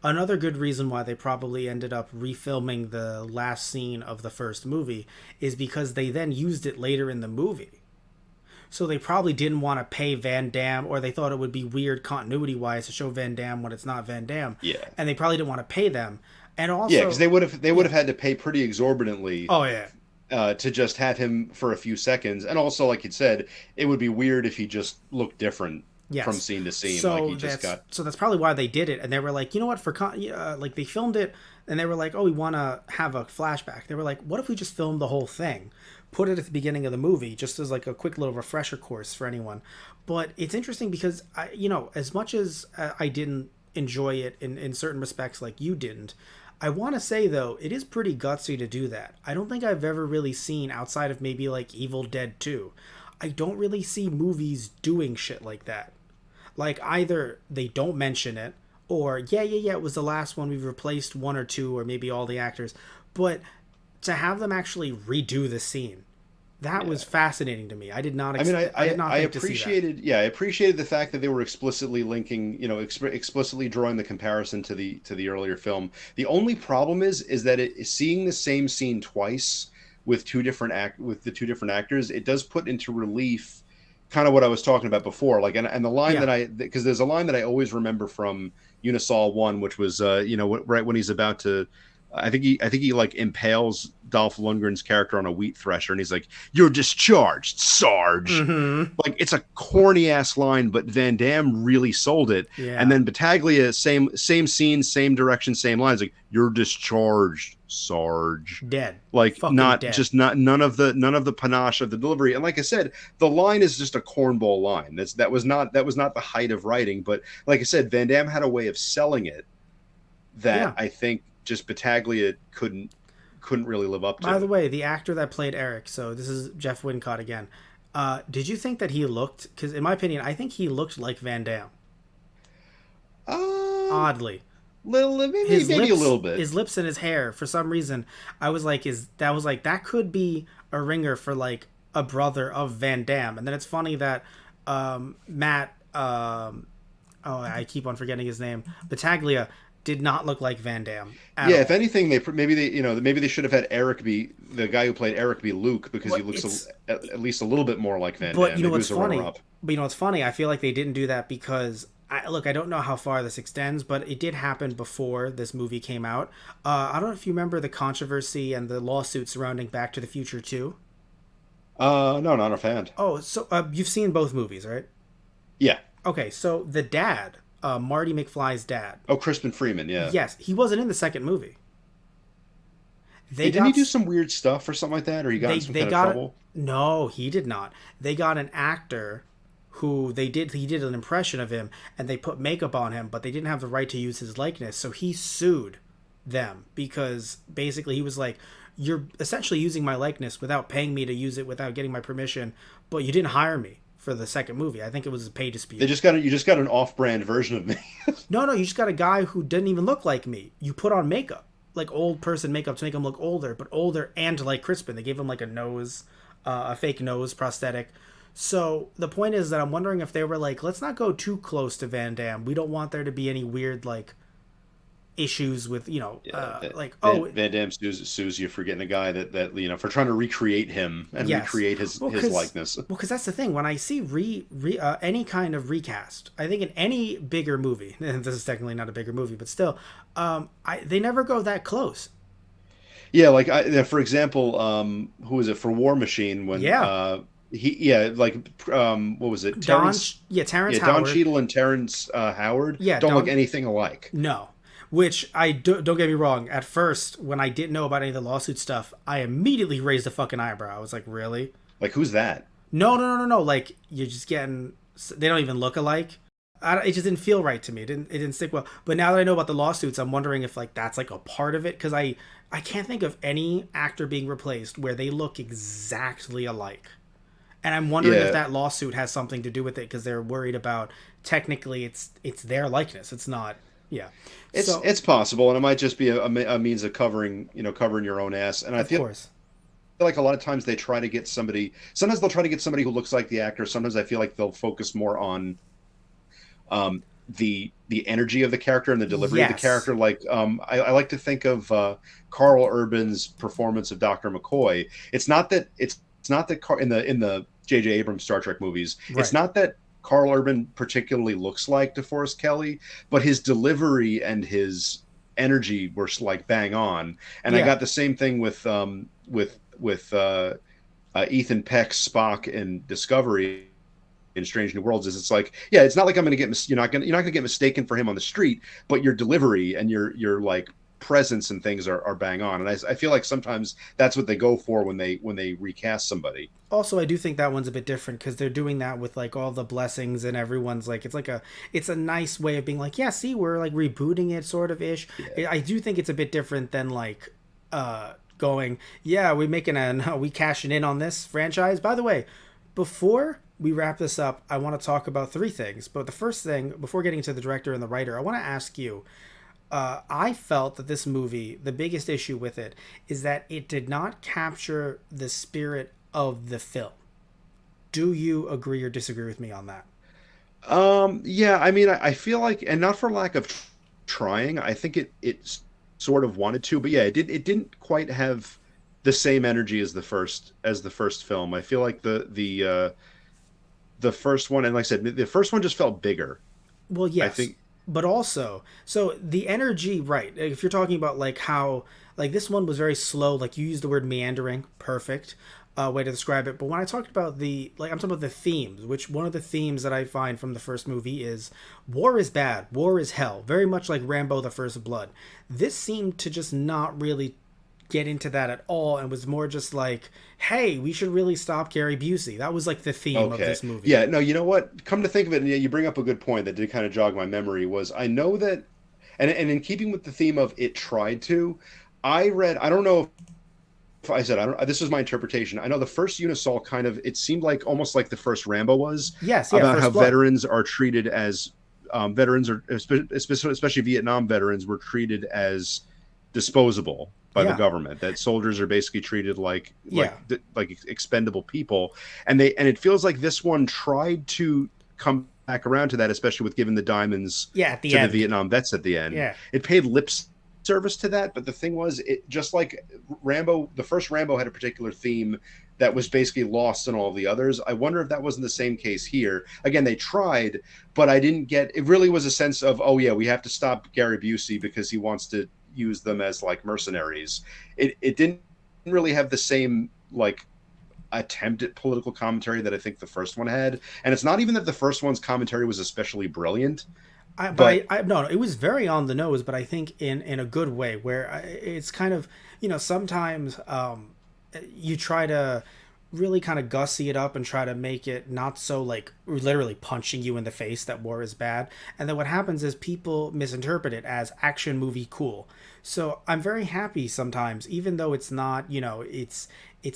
Another good reason why they probably ended up refilming the last scene of the first movie is because they then used it later in the movie. So they probably didn't want to pay Van Damme, or they thought it would be weird continuity wise to show Van Damme when it's not Van Damme, Yeah. and they probably didn't want to pay them. And Yeah, because also, they would have had to pay pretty exorbitantly oh yeah, to just have him for a few seconds. And also, like you said, it would be weird if he just looked different from yes. scene to scene. Like So he just that's got. so that's probably why they did it, and they were like, you know what, like they filmed it, and they were like, oh, we want to have a flashback. They were like, what if we just filmed the whole thing, put it at the beginning of the movie, just as like a quick little refresher course for anyone. But it's interesting because as much as I didn't enjoy it in certain respects, like you didn't. I want to say though, it is pretty gutsy to do that. I don't think I've ever really seen outside of maybe like Evil Dead 2. I don't really see movies doing shit like that. Like either they don't mention it, or yeah, it was the last one, we've replaced one or two or maybe all the actors, but to have them actually redo the scene, that was fascinating to me. I did not I mean, I did not I think to see that. appreciated, yeah, I appreciated the fact that they were explicitly linking, explicitly drawing the comparison to the earlier film. The only problem is that seeing the same scene twice with with the two different actors, it does put into relief kind of what I was talking about before. Like, and the line Yeah. that because there's a line that I always remember from Unisol 1, which was, right when he's about to, I think he like impales Dolph Lundgren's character on a wheat thresher, and he's like, "You're discharged, Sarge." Mm-hmm. Like, it's a corny ass line, but Van Damme really sold it. And Yeah. then Battaglia, same scene, same direction, same lines. Like, "You're discharged, Sarge." Dead. Like, Fucking dead. not none of the panache of the delivery. And like I said, the line is just a cornball line. That was not the height of writing. But like I said, Van Damme had a way of selling it that Yeah. I think just Battaglia couldn't really live up By the to. way, the actor that played Eric, so this is Jeff Wincott again. Did you think that he looked? Because in my opinion, I think he looked like Van Damme. Um, Oddly, maybe a little bit. his lips and his hair. For some reason, I was like, that could be a ringer for like a brother of Van Damme. And then it's funny that Matt, oh, I keep on forgetting his name, Battaglia, did not look like Van Damme at Yeah, if all. anything, maybe they should have had Eric be the guy who played Eric be Luke, because he What looks it's at least a little bit more like Van But Damme. you know Maybe it what's was a runner funny? up. But you know what's funny? I feel like they didn't do that because I don't know how far this extends, but it did happen before this movie came out. I don't know if you remember the controversy and the lawsuit surrounding Back to the Future 2. No, not a fan. Oh, so you've seen both movies, right? Yeah. Okay, so the dad, Marty McFly's dad, Oh, Crispin Freeman. Yeah. yes, he wasn't in the second movie. They Hey, didn't he got do some weird stuff or something like that, or he got in some they kind of got it. trouble? No, he did not. They got an actor who he did an impression of him and they put makeup on him, but they didn't have the right to use his likeness. So he sued them because basically he was like, "You're essentially using my likeness without paying me to use it, without getting my permission, but you didn't hire me for the second movie." I think it was a pay dispute. You just got an off-brand version of me. No, you just got a guy who didn't even look like me. You put on makeup, like old person makeup to make him look older, but older and like Crispin. They gave him like a nose, a fake nose prosthetic. So the point is that I'm wondering if they were like, let's not go too close to Van Damme. We don't want there to be any weird like issues with Yeah, like oh Van Damme sues you for getting a guy for trying to recreate him and yes, recreate his likeness. well, because that's the thing. When I see any kind of recast, I think in any bigger movie, and this is technically not a bigger movie, but still, they never go that close. Yeah, like for example, who was it for War Machine when Yeah, what was it? Don, Terrence, yeah, Terrence yeah, Don Howard, Cheadle and Terrence Howard yeah, don't look Don, anything alike. no. Which don't get me wrong. At first, when I didn't know about any of the lawsuit stuff, I immediately raised a fucking eyebrow. I was like, "Really? Like, who's that? No. Like you're just getting. They don't even look alike. It just didn't feel right to me. It didn't stick well. But now that I know about the lawsuits, I'm wondering if like that's like a part of it because I can't think of any actor being replaced where they look exactly alike. And I'm wondering if Yeah, that lawsuit has something to do with it because they're worried about technically it's their likeness. It's not. Yeah. So it's possible, and it might just be a means of covering your own ass. And I of feel course. like a lot of times they try to get somebody. Sometimes they'll try to get somebody who looks like the actor. Sometimes I feel like they'll focus more on the energy of the character and the delivery of the Yes. character. Like I like to think of Carl Urban's performance of Dr. McCoy. It's not that in the J.J. Abrams Star Trek movies. It's Right. not that Carl Urban particularly looks like DeForest Kelly, but his delivery and his energy were like bang on. And I Yeah. got the same thing with Ethan Peck's Spock in Discovery in Strange New Worlds. Is it's like, yeah, it's not like I'm going to get you're not going to get mistaken for him on the street, but your delivery and your like presence and things are bang on. And I feel like sometimes that's what they go for when they recast somebody. Also, I do think that one's a bit different because they're doing that with like all the blessings and everyone's like it's a nice way of being like, yeah, see, we're like rebooting it sort of ish. Yeah. I do think it's a bit different than like going, yeah, we cashing in on this franchise. By the way, before we wrap this up, I want to talk about three things. But the first thing, before getting to the director and the writer, I want to ask you. I felt that this movie, the biggest issue with it, is that it did not capture the spirit of the film. Do you agree or disagree with me on that? Yeah, I mean, I feel like, and not for lack of trying, I think it sort of wanted to, but yeah, it didn't quite have the same energy as the first film. I feel like the first one, and like I said, the first one just felt bigger. Well, I yes, think. but also, so the energy, right? If you're talking about like how, like this one was very slow, like you used the word meandering, perfect way to describe it. But when I talked about I'm talking about the themes, which one of the themes that I find from the first movie is war is bad, war is hell, very much like Rambo: The First Blood. This seemed to just not really get into that at all and was more just like, hey, we should really stop Gary Busey. That was like the theme of Okay. this movie. Yeah, no, you know what? Come to think of it, and yeah, you bring up a good point that did kind of jog my memory was I know that, and in keeping with the theme of it tried to, I don't know if I said, I don't, this is my interpretation. I know the first Unisol kind of, it seemed like almost like the first Rambo was Yes, yeah, about how First Blood. veterans are treated as, veterans are, especially Vietnam veterans were treated as disposable by the Yeah, government, that soldiers are basically treated yeah, like expendable people, and it feels like this one tried to come back around to that, especially with giving the diamonds yeah. At the to the end, Vietnam vets at the end. yeah. It paid lip service to that, but the thing was, it just like Rambo, the first Rambo had a particular theme that was basically lost in all of the others. I wonder if that wasn't the same case here. Again, they tried, but I didn't get, it really was a sense of, oh yeah, we have to stop Gary Busey because he wants to use them as like mercenaries. It didn't really have the same like attempt at political commentary that I think the first one had. And it's not even that the first one's commentary was especially brilliant, but No, no, it was very on the nose, but I think in a good way, where it's kind of, sometimes you try to really kind of gussy it up and try to make it not so like literally punching you in the face that war is bad, and then what happens is people misinterpret it as action movie cool. So I'm very happy sometimes, even though it's not, it's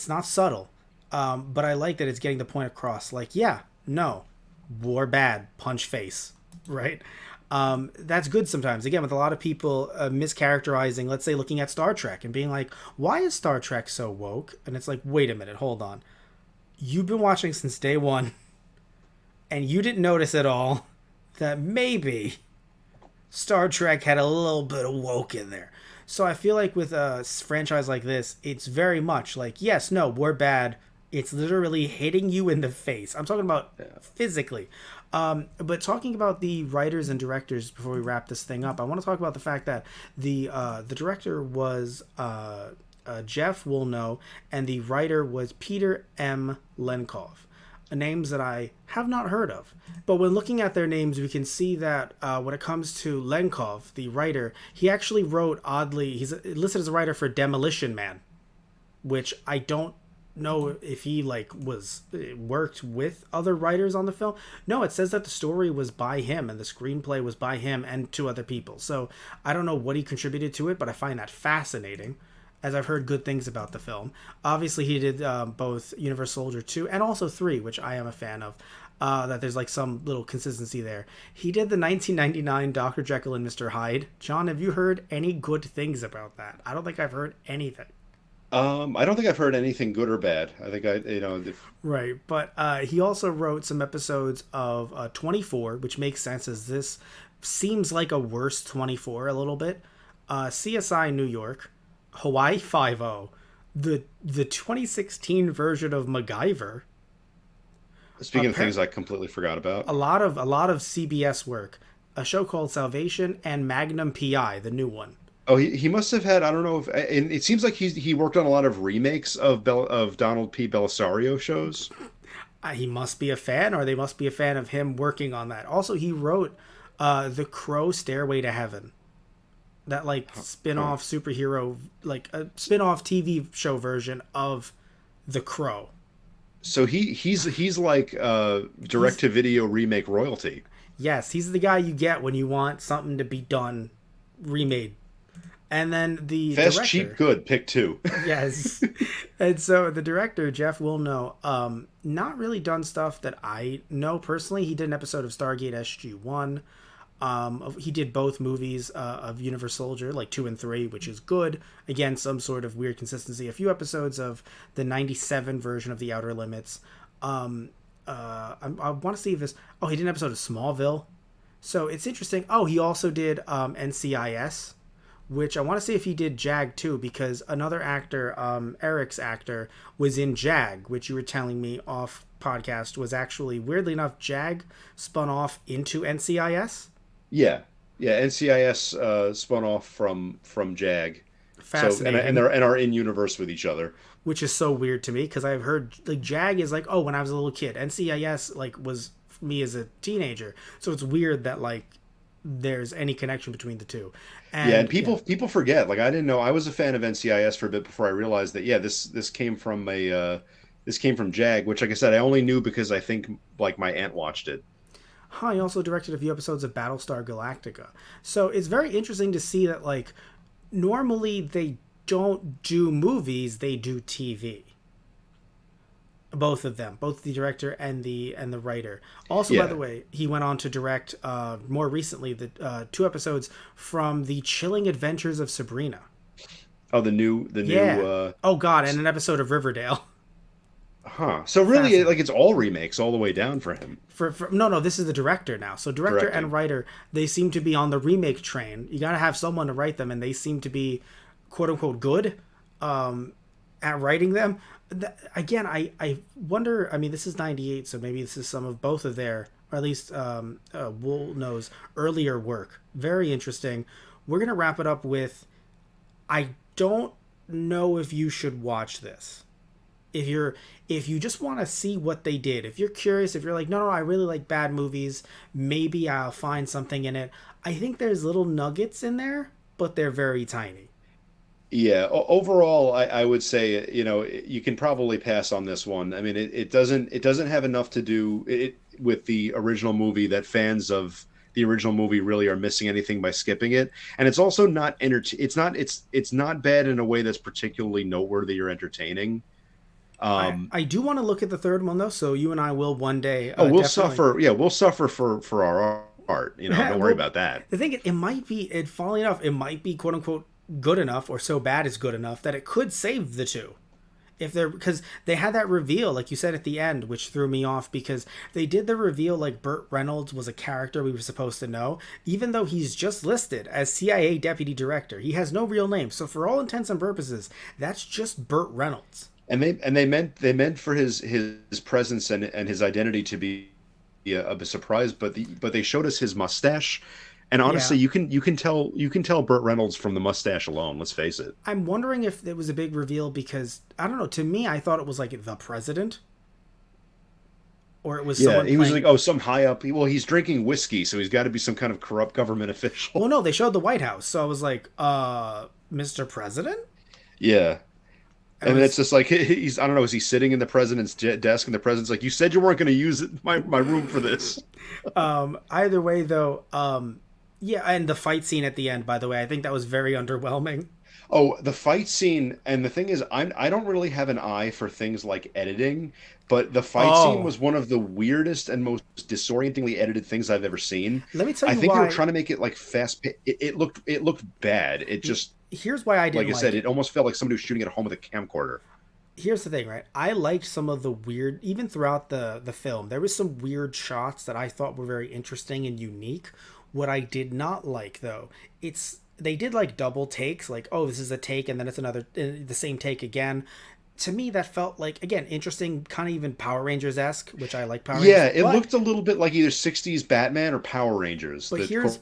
not subtle, but I like that it's getting the point across. Like, yeah, no, war bad, punch face, right? That's good sometimes. Again, with a lot of people mischaracterizing, let's say, looking at Star Trek and being like, why is Star Trek so woke? And it's like, wait a minute, hold on. You've been watching since day one, and you didn't notice at all that maybe Star Trek had a little bit of woke in there. So I feel like with a franchise like this, it's very much like, yes, no, we're bad. It's literally hitting you in the face. I'm talking about physically. But talking about the writers and directors before we wrap this thing up, I want to talk about the fact that the director was Jeff Woolnough, and the writer was Peter M. Lenkov, names that I have not heard of. But when looking at their names, we can see that when it comes to Lenkov, the writer, he actually wrote, oddly, he's listed as a writer for Demolition Man, which I don't know if he like was worked with other writers on the film. No, it says that the story was by him and the screenplay was by him and two other people. So I don't know what he contributed to it, but I find that fascinating, as I've heard good things about the film. Obviously, he did both Universal Soldier 2 and also 3, which I am a fan of. That there's like some little consistency there. He did the 1999 Dr. Jekyll and Mr. Hyde. John, have you heard any good things about that? I don't think I've heard anything. I don't think I've heard anything good or bad. I think Right, but he also wrote some episodes of 24, which makes sense as this seems like a worse 24 a little bit. CSI New York, Hawaii Five-O, the 2016 version of MacGyver. speaking of things I completely forgot about. A lot of CBS work, a show called Salvation, and Magnum PI, the new one. Oh, he must have had, I don't know if, and it seems like he worked on a lot of remakes of Donald P. Bellisario shows. He must be a fan, or they must be a fan of him working on that. Also, he wrote The Crow Stairway to Heaven, that like spin-off superhero, like a spin-off TV show version of The Crow. So he's like direct to video remake royalty. Yes, he's the guy you get when you want something to be done remade. And then the Fast, cheap, director, good. Pick two. yes. And so the director, Jeff Wilno, not really done stuff that I know personally. He did an episode of Stargate SG-1. He did both movies of Universe Soldier, like 2 and 3, which is good. Again, some sort of weird consistency. A few episodes of the 97 version of The Outer Limits. I want to see if this... Oh, he did an episode of Smallville. So it's interesting. Oh, he also did NCIS, which I want to see if he did JAG too, because another actor, Eric's actor, was in JAG, which you were telling me off podcast was actually, weirdly enough, JAG spun off into NCIS. Yeah, yeah. NCIS spun off from JAG, so Fascinating. and are in universe with each other. Which is so weird to me because I've heard like JAG is like, oh, when I was a little kid, NCIS like was me as a teenager. So it's weird that like there's any connection between the two. Yeah, and And yeah, people forget. Like I didn't know I was a fan of NCIS for a bit before I realized that yeah, this came from a this came from JAG, which like I said, I only knew because I think like my aunt watched it. huh, he also directed a few episodes of Battlestar Galactica. So it's very interesting to see that like normally they don't do movies, they do TV. Both of them, both the director and the writer. Also, by the Yeah. way, he went on to direct more recently the 2 episodes from the Chilling Adventures of Sabrina. Oh, the Yeah. new Oh God, and an episode of Riverdale. huh. So really Fascinating. like it's all remakes all the way down for him For no, this is the director now. So director and directing. writer, they seem to be on the remake train. You got to have someone to write them, and they seem to be quote unquote good at writing them. Again, I wonder. I mean, this is '98, so maybe this is some of both of their, or at least Woolno's earlier work. Very interesting. We're gonna wrap it up with. I don't know if you should watch this. If you just want to see what they did, if you're curious, if you're like, no, I really like bad movies, maybe I'll find something in it. I think there's little nuggets in there, but they're very tiny. Yeah, overall, I would say, you know, you can probably pass on this one. I mean, it doesn't have enough to do with the original movie that fans of the original movie really are missing anything by skipping it. And it's also not it's not bad in a way that's particularly noteworthy or entertaining. I do want to look at the third one though, so you and I will one day Oh, we'll definitely. suffer. Yeah, we'll suffer for our art. You know, don't worry Well, about that. the thing it might be it falling enough. It might be quote unquote good enough or so bad is good enough that it could save the two. If they're because they had that reveal like you said at the end, which threw me off because they did the reveal like Burt Reynolds was a character we were supposed to know, even though he's just listed as CIA deputy director. He has no real name, so for all intents and purposes, that's just Burt Reynolds. And they meant for his presence and his identity to be a surprise, but they showed us his mustache, and Yeah, honestly, you can tell Burt Reynolds from the mustache alone. Let's face it. I'm wondering if it was a big reveal because I don't know. To me, I thought it was like the president, or it was Yeah, someone he was playing. like, oh, some high up. Well, he's drinking whiskey, so he's got to be some kind of corrupt government Well, official. no, they showed the White House, so I was like, Mr. President. Yeah. It And then it's was just like he's I don't know, is he sitting in the president's desk and the president's like, you said you weren't going to use my room for this. either way though. Yeah, and the fight scene at the end, by the way, I think that was very underwhelming. Oh, the fight scene, and the thing is, I don't really have an eye for things like editing, but the fight scene Oh, was one of the weirdest and most disorientingly edited things I've ever seen. let me tell I you think they were why. trying to make it like it looked bad. It just Here's why I like didn't I like said, it. it almost felt like somebody was shooting at home with a camcorder. Here's the thing, right? I liked some of the weird, even throughout the film, there was some weird shots that I thought were very interesting and unique. What I did not like, though, it's they did like double takes, like oh, this is a take and then it's another the same take again. To me, that felt like again interesting, kind of even Power Rangers esque, which I like Power Rangers, Yeah, it but looked a little bit like either '60s Batman or Power Rangers. but The here's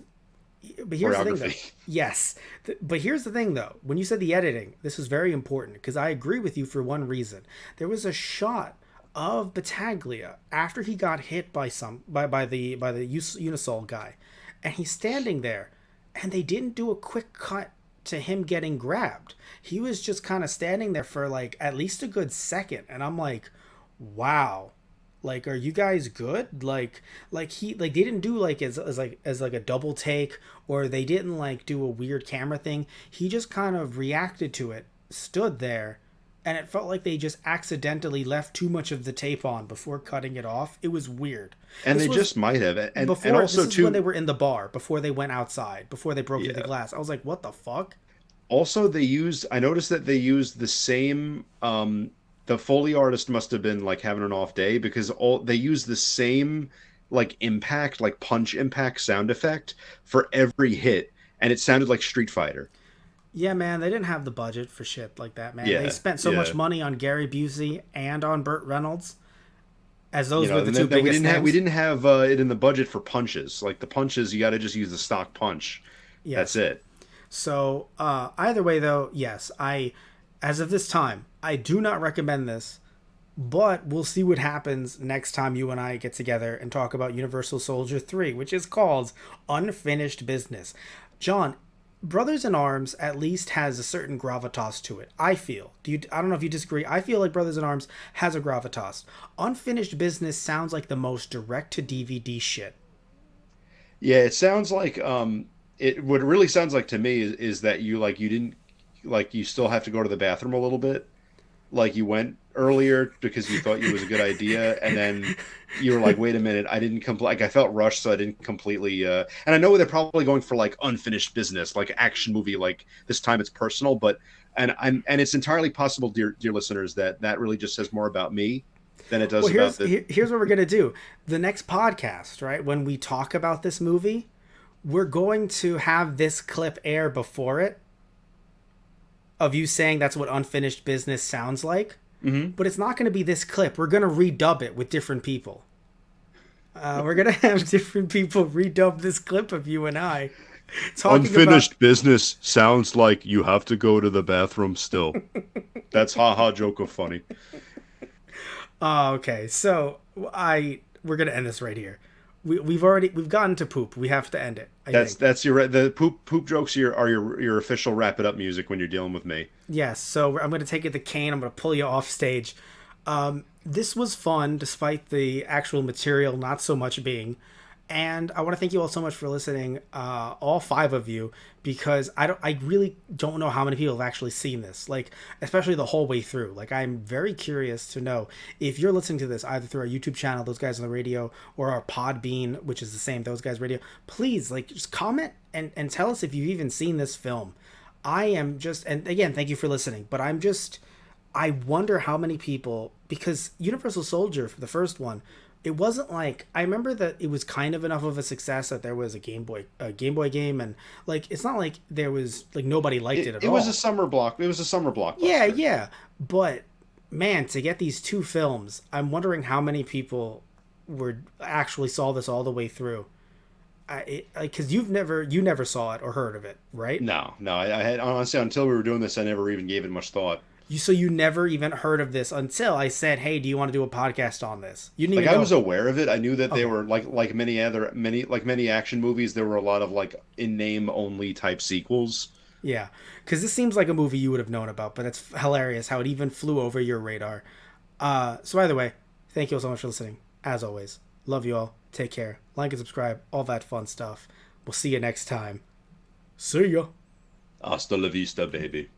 but here's the thing though. choreography. Yes, but here's the thing though. When you said the editing, this was very important because I agree with you for one reason. There was a shot of Battaglia after he got hit by the Unisol guy, and he's standing there, and they didn't do a quick cut to him getting grabbed. He was just kind of standing there for like at least a good second, and I'm like, wow, Like, are you guys good? Like they didn't do like as like a double take, or they didn't like do a weird camera thing. He just kind of reacted to it, stood there, and it felt like they just accidentally left too much of the tape on before cutting it off. It was weird. And This they was just might have, and before this also is when they too, were in the bar, before they went outside, before they broke through the yeah. glass. I was like, what the fuck? Also, they used. I noticed that they used the same. The Foley artist must have been like having an off day because all they used the same like impact, like punch impact sound effect for every hit, and it sounded like Street Fighter. Yeah, man, they didn't have the budget for shit like that, man. They Yeah, spent so much yeah. money on Gary Busey and on Burt Reynolds, as You those were know, the and two then we biggest didn't have we names. didn't have it in the budget for punches. Like the punches, you got to just use the stock punch. That's Yes. it. So either way, though, yes, as of this time, I do not recommend this. But we'll see what happens next time you and I get together and talk about Universal Soldier 3, which is called Unfinished Business. John, Brothers in Arms at least has a certain gravitas to it. I feel. I don't know if you disagree. I feel like Brothers in Arms has a gravitas. Unfinished Business sounds like the most direct to DVD shit. Yeah, it sounds like it what it really sounds like to me is that you didn't like you still have to go to the bathroom a little bit. Like you went earlier because you thought it was a good idea, and then you were like, "Wait a minute, I didn't complete." Like I felt rushed, so I didn't completely. And I know they're probably going for like unfinished business, like action movie. Like this time it's personal, but and it's entirely possible, dear listeners, that that really just says more about me than it does Well, about the. here's what we're gonna do. The next podcast, right? When we talk about this movie, we're going to have this clip air before it of you saying that's what unfinished business sounds like. Mhm. But it's not going to be this clip. We're going to redub it with different people. We're going to have different people redub this clip of you and I talking about. Unfinished business sounds like you have to go to the bathroom still. That's haha joke of funny. Oh, okay. So we're going to end this right here. We've gotten to poop. We have to end it. I think. That's your the poop jokes are your official wrap it up music when you're dealing with me. Yes. So I'm going to take it the cane. I'm going to pull you off stage. This was fun, despite the actual material not so much being. And I want to thank you all so much for listening, all five of you, because I really don't know how many people have actually seen this, like especially the whole way through. Like I'm very curious to know if you're listening to this either through our YouTube channel, Those Guys on the Radio, or our Podbean, which is the same, Those Guys Radio. Please, like, just comment and tell us if you've even seen this film. I am just, and again, thank you for listening, but I wonder how many people, because Universal Soldier, for the first one, it wasn't like, I remember that it was kind of enough of a success that there was a Game Boy game, and like it's not like there was like nobody liked it at It all. was a summer block. It was a summer Yeah, blockbuster. yeah, but man, to get these two films, I'm wondering how many people were actually saw this all the way through. Because you never saw it or heard of it, right? No. I had honestly until we were doing this, I never even gave it much thought. So you never even heard of this until I said, "Hey, do you want to do a podcast on this?" You didn't Like even I know. was aware of it. I knew that they Okay. were like many action movies. There were a lot of like in name only type sequels. Yeah, because this seems like a movie you would have known about, but it's hilarious how it even flew over your radar. So either way, thank you all so much for listening. As always, love you all. Take care. Like and subscribe. All that fun stuff. We'll see you next time. See ya. Hasta la vista, baby.